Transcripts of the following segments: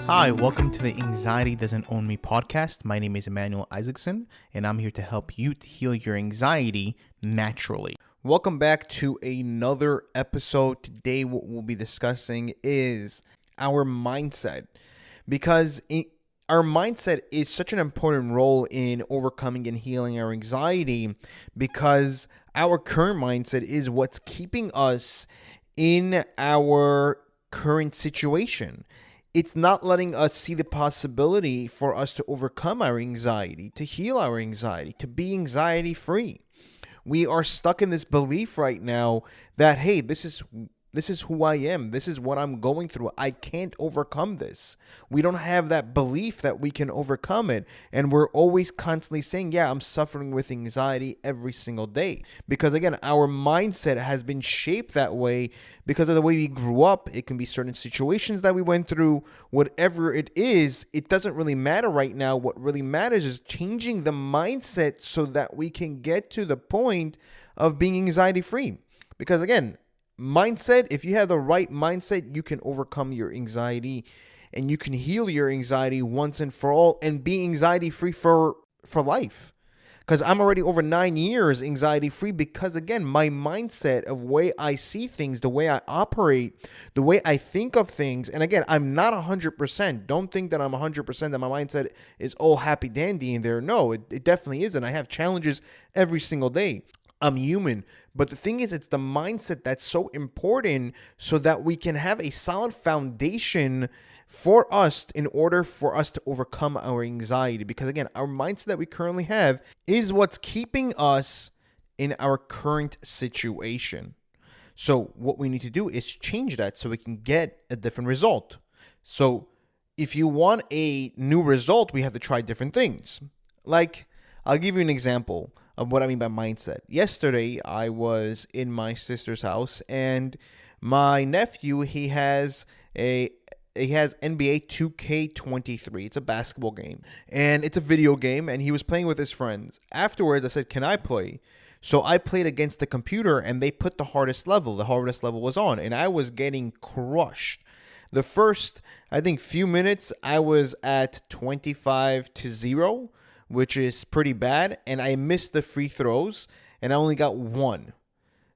Hi, welcome to the Anxiety Doesn't Own Me podcast. My name is Emmanuel Isaacson, and I'm here to help you to heal your anxiety naturally. Welcome back to another episode. Today, what we'll be discussing is our mindset, because our mindset is such an important role in overcoming and healing our anxiety, because our current mindset is what's keeping us in our current situation. It's not letting us see the possibility for us to overcome our anxiety, to heal our anxiety, to be anxiety free. We are stuck in this belief right now that, hey, this is who I am. This is what I'm going through. I can't overcome this. We don't have that belief that we can overcome it. And we're always constantly saying, yeah, I'm suffering with anxiety every single day. Because again, our mindset has been shaped that way because of the way we grew up. It can be certain situations that we went through. Whatever it is, it doesn't really matter right now. What really matters is changing the mindset so that we can get to the point of being anxiety free. Because again, mindset, if you have the right mindset, you can overcome your anxiety and you can heal your anxiety once and for all and be anxiety free for life. Because I'm already over 9 years anxiety free because, again, my mindset of way I see things, the way I operate, the way I think of things. And again, I'm not 100%. Don't think that I'm 100%, that my mindset is all happy dandy in there. No, it definitely isn't. I have challenges every single day. I'm human. But the thing is, it's the mindset that's so important so that we can have a solid foundation for us in order for us to overcome our anxiety. Because again, our mindset that we currently have is what's keeping us in our current situation. So what we need to do is change that so we can get a different result. So if you want a new result, we have to try different things. Like, I'll give you an example of what I mean by mindset. Yesterday, I was in my sister's house, and my nephew, he has NBA 2K23. It's a basketball game, and it's a video game, and he was playing with his friends. Afterwards, I said, can I play? So I played against the computer, and they put the hardest level. The hardest level was on, and I was getting crushed. The first, I think, few minutes, I was at 25-0. Which is pretty bad, and I missed the free throws, and I only got one.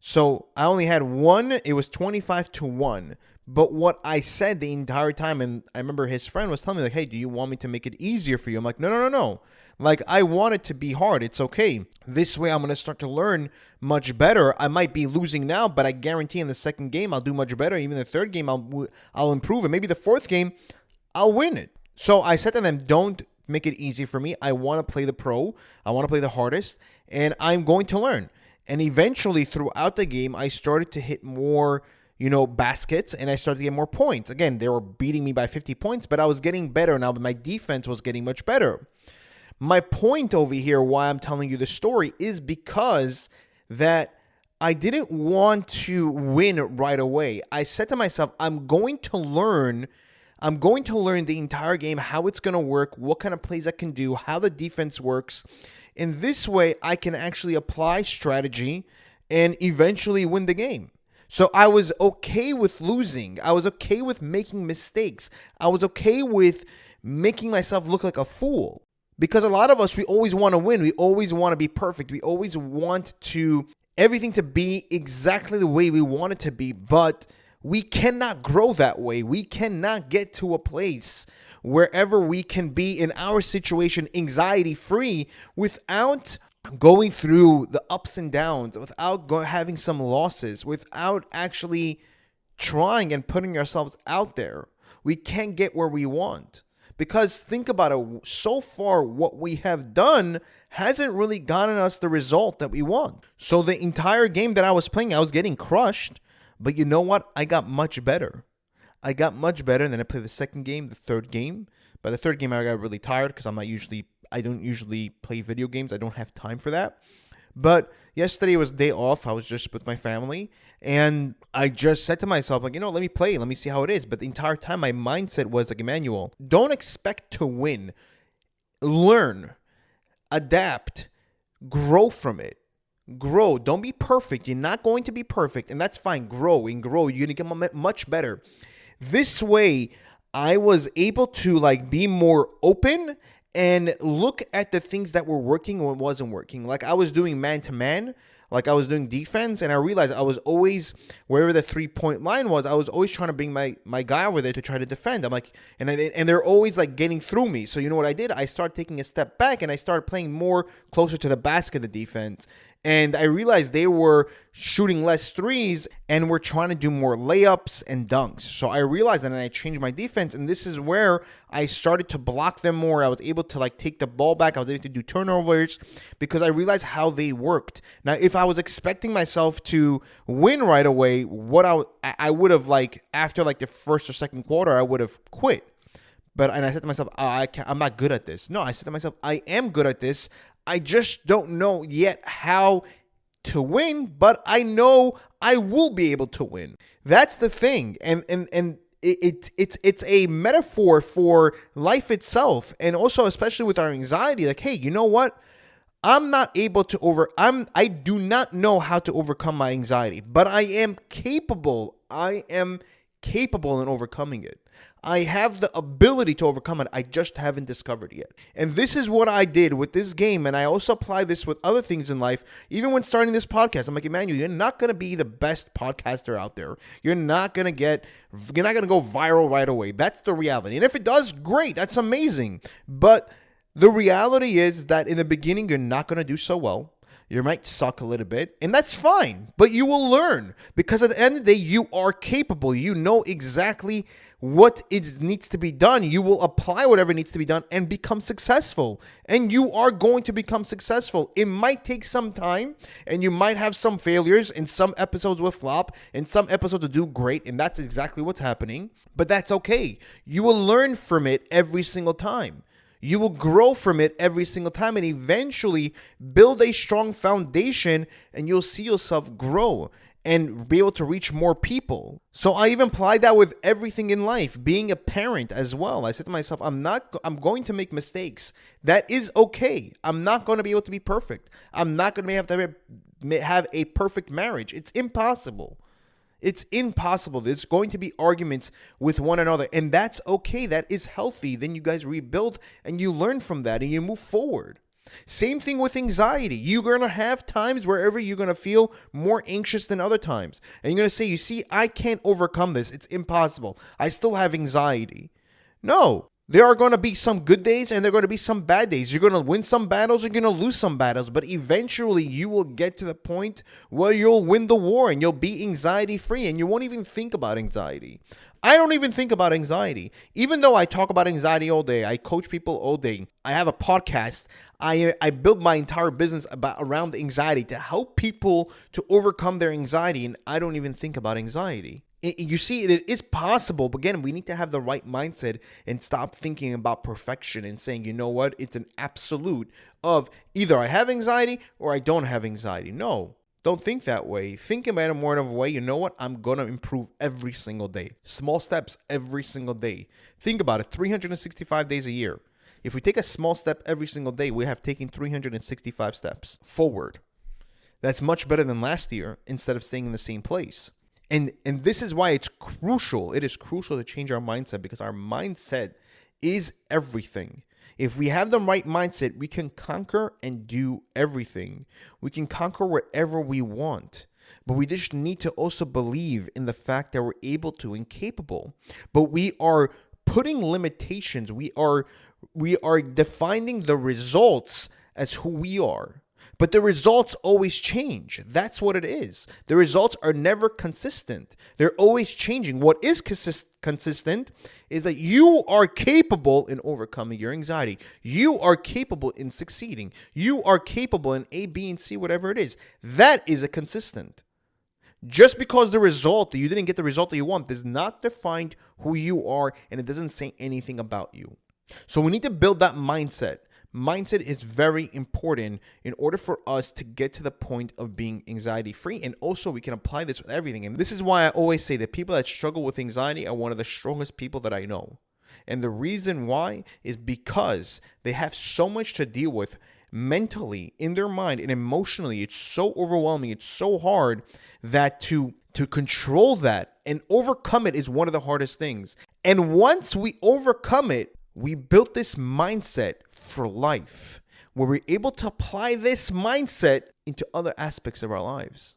So I only had one. It was 25-1. But what I said the entire time, and I remember his friend was telling me, like, hey, do you want me to make it easier for you? I'm like, no. Like, I want it to be hard. It's okay. This way I'm going to start to learn much better. I might be losing now, but I guarantee in the second game I'll do much better. Even the third game I'll improve, and maybe the fourth game I'll win it. So I said to them, don't make it easy for me. I want to play the pro. I want to play the hardest, and I'm going to learn. And eventually, throughout the game, I started to hit more, baskets, and I started to get more points. Again, they were beating me by 50 points, but I was getting better now. My defense was getting much better. My point over here, why I'm telling you the story, is because that I didn't want to win right away. I said to myself, I'm going to learn the entire game, how it's going to work, what kind of plays I can do, how the defense works. In this way, I can actually apply strategy and eventually win the game. So I was okay with losing. I was okay with making mistakes. I was okay with making myself look like a fool. Because a lot of us, we always want to win. We always want to be perfect. We always want everything to be exactly the way we want it to be. But we cannot grow that way. We cannot get to a place wherever we can be in our situation anxiety free without going through the ups and downs, without having some losses, without actually trying and putting ourselves out there. We can't get where we want. Because think about it, so far what we have done hasn't really gotten us the result that we want. So the entire game that I was playing, I was getting crushed. But you know what? I got much better. And then I played the second game, the third game. By the third game, I got really tired because I don't usually play video games. I don't have time for that. But yesterday was a day off. I was just with my family. And I just said to myself, like, let me play. Let me see how it is. But the entire time, my mindset was like, Emmanuel, don't expect to win. Learn, adapt, grow from it. Grow. Don't be perfect. You're not going to be perfect, and that's fine. Grow. You're going to get much better. This way, I was able to like be more open and look at the things that were working and what wasn't working. Like I was doing man to man, like I was doing defense, and I realized I was always wherever the 3-point line was, I was always trying to bring my guy over there to try to defend. I'm like, and they're always like getting through me. So you know what I did? I started taking a step back and I started playing more closer to the basket of defense. And I realized they were shooting less threes and were trying to do more layups and dunks. So I realized that, and I changed my defense. And this is where I started to block them more. I was able to like take the ball back. I was able to do turnovers because I realized how they worked. Now, if I was expecting myself to win right away, I would have like after like the first or second quarter, I would have quit. And I said to myself, I'm not good at this. No, I said to myself, I am good at this. I just don't know yet how to win, but I know I will be able to win. That's the thing. And it's a metaphor for life itself. And also, especially with our anxiety, like, hey, you know what? I do not know how to overcome my anxiety, but I am capable. I am capable in overcoming it. I have the ability to overcome it. I just haven't discovered it yet. And this is what I did with this game. And I also apply this with other things in life. Even when starting this podcast, I'm like, Emmanuel, you're not going to be the best podcaster out there. You're not going to go viral right away. That's the reality. And if it does, great. That's amazing. But the reality is that in the beginning, you're not going to do so well. You might suck a little bit, and that's fine, but you will learn because at the end of the day, you are capable. You know exactly what needs to be done. You will apply whatever needs to be done and become successful, and you are going to become successful. It might take some time, and you might have some failures, and some episodes will flop, and some episodes will do great, and that's exactly what's happening, but that's okay. You will learn from it every single time. You will grow from it every single time and eventually build a strong foundation, and you'll see yourself grow and be able to reach more people. So I even applied that with everything in life, being a parent as well. I said to myself, I'm going to make mistakes. That is okay. I'm not going to be able to be perfect. I'm not going to have a perfect marriage. It's impossible. It's impossible. There's going to be arguments with one another, and that's okay. That is healthy. Then you guys rebuild and you learn from that and you move forward. Same thing with anxiety. You're going to have times wherever you're going to feel more anxious than other times. And you're going to say, you see, I can't overcome this. It's impossible. I still have anxiety. No. There are going to be some good days and there are going to be some bad days. You're going to win some battles, you're going to lose some battles, but eventually you will get to the point where you'll win the war and you'll be anxiety free and you won't even think about anxiety. I don't even think about anxiety. Even though I talk about anxiety all day, I coach people all day, I have a podcast, I build my entire business around anxiety to help people to overcome their anxiety, and I don't even think about anxiety. You see, it is possible, but again, we need to have the right mindset and stop thinking about perfection and saying, you know what, it's an absolute of either I have anxiety or I don't have anxiety. No, don't think that way. Think about it more of a way, you know what, I'm going to improve every single day. Small steps every single day. Think about it, 365 days a year. If we take a small step every single day, we have taken 365 steps forward. That's much better than last year instead of staying in the same place. And this is why it's crucial. It is crucial to change our mindset because our mindset is everything. If we have the right mindset, we can conquer and do everything. We can conquer whatever we want. But we just need to also believe in the fact that we're able to and capable. But we are putting limitations. We are defining the results as who we are. But the results always change. That's what it is. The results are never consistent. They're always changing. What is consistent is that you are capable in overcoming your anxiety. You are capable in succeeding. You are capable in A, B, and C, whatever it is. That is a consistent. Just because you didn't get the result that you want does not define who you are, and it doesn't say anything about you. So we need to build that mindset. Mindset is very important in order for us to get to the point of being anxiety free. And also we can apply this with everything. And this is why I always say that people that struggle with anxiety are one of the strongest people that I know. And the reason why is because they have so much to deal with mentally in their mind and emotionally. It's so overwhelming. It's so hard that to control that and overcome it is one of the hardest things. And once we overcome it, we built this mindset for life where we're able to apply this mindset into other aspects of our lives.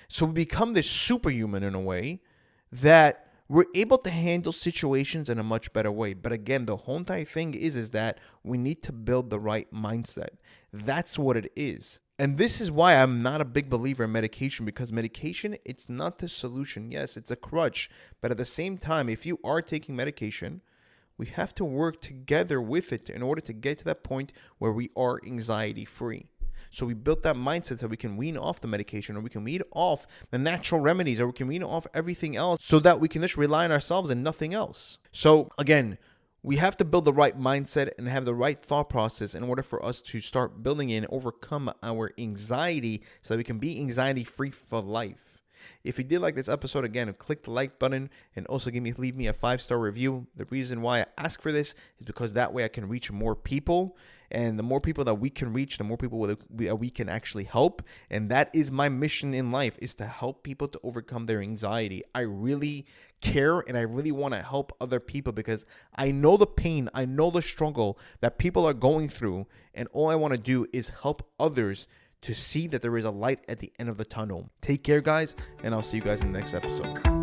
So we become this superhuman in a way that we're able to handle situations in a much better way. But again, the whole entire thing is that we need to build the right mindset. That's what it is. And this is why I'm not a big believer in medication, because medication, it's not the solution. Yes, it's a crutch. But at the same time, if you are taking medication, we have to work together with it in order to get to that point where we are anxiety free. So we built that mindset so we can wean off the medication, or we can wean off the natural remedies, or we can wean off everything else so that we can just rely on ourselves and nothing else. So again, we have to build the right mindset and have the right thought process in order for us to start building and overcome our anxiety so that we can be anxiety free for life. If you did like this episode, again, click the like button and also leave me a 5-star review. The reason why I ask for this is because that way I can reach more people. And the more people that we can reach, the more people that we can actually help. And that is my mission in life, is to help people to overcome their anxiety. I really care and I really want to help other people because I know the pain, I know the struggle that people are going through. And all I want to do is help others to see that there is a light at the end of the tunnel. Take care, guys, and I'll see you guys in the next episode.